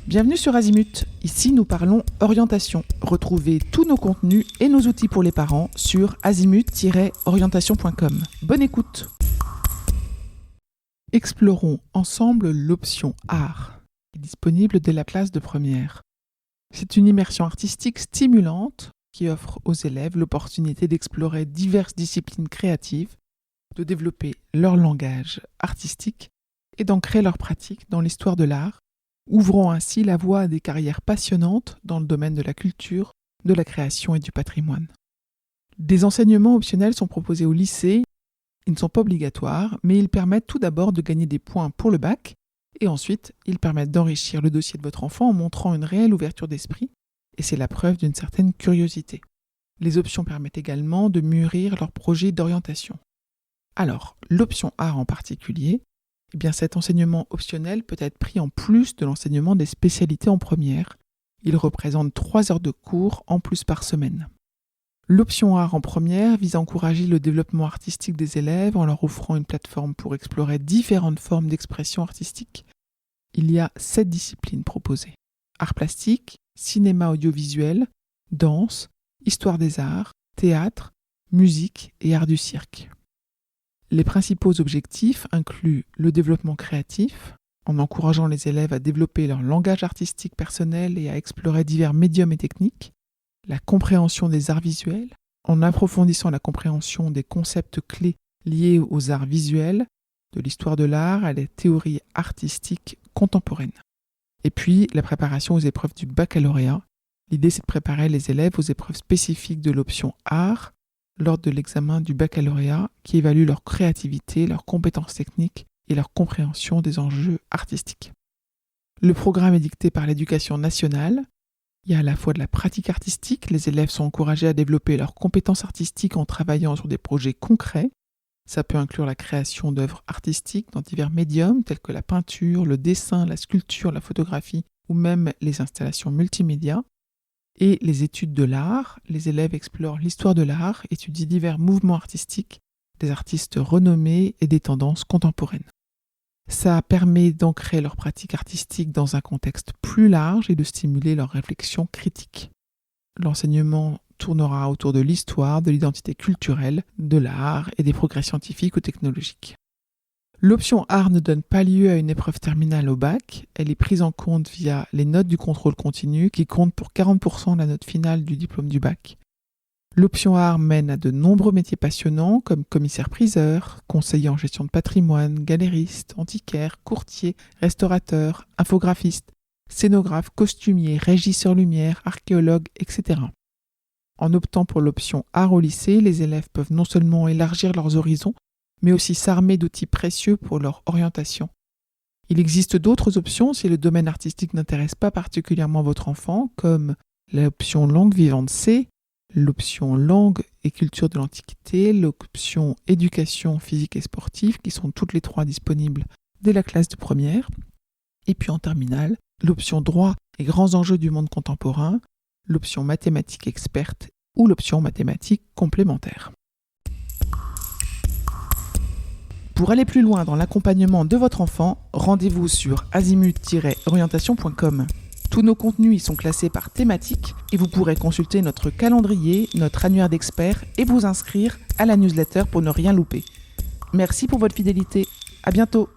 Bienvenue sur Azimut. Ici, nous parlons orientation. Retrouvez tous nos contenus et nos outils pour les parents sur azimut-orientation.com. Bonne écoute. Explorons ensemble l'option art, disponible dès la classe de première. C'est une immersion artistique stimulante qui offre aux élèves l'opportunité d'explorer diverses disciplines créatives, de développer leur langage artistique et d'ancrer leur pratique dans l'histoire de l'art, ouvrant ainsi la voie à des carrières passionnantes dans le domaine de la culture, de la création et du patrimoine. Des enseignements optionnels sont proposés au lycée. Ils ne sont pas obligatoires, mais ils permettent tout d'abord de gagner des points pour le bac, et ensuite, ils permettent d'enrichir le dossier de votre enfant en montrant une réelle ouverture d'esprit, et c'est la preuve d'une certaine curiosité. Les options permettent également de mûrir leur projet d'orientation. Alors, l'option art en particulier, eh bien cet enseignement optionnel peut être pris en plus de l'enseignement des spécialités en première. Il représente 3 heures de cours en plus par semaine. L'option art en première vise à encourager le développement artistique des élèves en leur offrant une plateforme pour explorer différentes formes d'expression artistique. Il y a 7 disciplines proposées. Art plastique, cinéma audiovisuel, danse, histoire des arts, théâtre, musique et art du cirque. Les principaux objectifs incluent le développement créatif, en encourageant les élèves à développer leur langage artistique personnel et à explorer divers médiums et techniques, la compréhension des arts visuels, en approfondissant la compréhension des concepts clés liés aux arts visuels, de l'histoire de l'art à la théorie artistique contemporaine. Et puis, la préparation aux épreuves du baccalauréat. L'idée, c'est de préparer les élèves aux épreuves spécifiques de l'option art, lors de l'examen du baccalauréat qui évalue leur créativité, leurs compétences techniques et leur compréhension des enjeux artistiques. Le programme est dicté par l'Éducation nationale. Il y a à la fois de la pratique artistique, les élèves sont encouragés à développer leurs compétences artistiques en travaillant sur des projets concrets. Ça peut inclure la création d'œuvres artistiques dans divers médiums tels que la peinture, le dessin, la sculpture, la photographie ou même les installations multimédia. Et les études de l'art, les élèves explorent l'histoire de l'art, étudient divers mouvements artistiques, des artistes renommés et des tendances contemporaines. Ça permet d'ancrer leur pratique artistique dans un contexte plus large et de stimuler leur réflexion critique. L'enseignement tournera autour de l'histoire, de l'identité culturelle, de l'art et des progrès scientifiques ou technologiques. L'option art ne donne pas lieu à une épreuve terminale au bac. Elle est prise en compte via les notes du contrôle continu qui comptent pour 40% de la note finale du diplôme du bac. L'option art mène à de nombreux métiers passionnants comme commissaire-priseur, conseiller en gestion de patrimoine, galériste, antiquaire, courtier, restaurateur, infographiste, scénographe, costumier, régisseur lumière, archéologue, etc. En optant pour l'option art au lycée, les élèves peuvent non seulement élargir leurs horizons, mais aussi s'armer d'outils précieux pour leur orientation. Il existe d'autres options si le domaine artistique n'intéresse pas particulièrement votre enfant, comme l'option langue vivante C, l'option langue et culture de l'Antiquité, l'option éducation physique et sportive, qui sont toutes les 3 disponibles dès la classe de première, et puis en terminale, l'option droit et grands enjeux du monde contemporain, l'option mathématiques experte ou l'option mathématiques complémentaire. Pour aller plus loin dans l'accompagnement de votre enfant, rendez-vous sur azimut-orientation.com. Tous nos contenus y sont classés par thématique et vous pourrez consulter notre calendrier, notre annuaire d'experts et vous inscrire à la newsletter pour ne rien louper. Merci pour votre fidélité. À bientôt.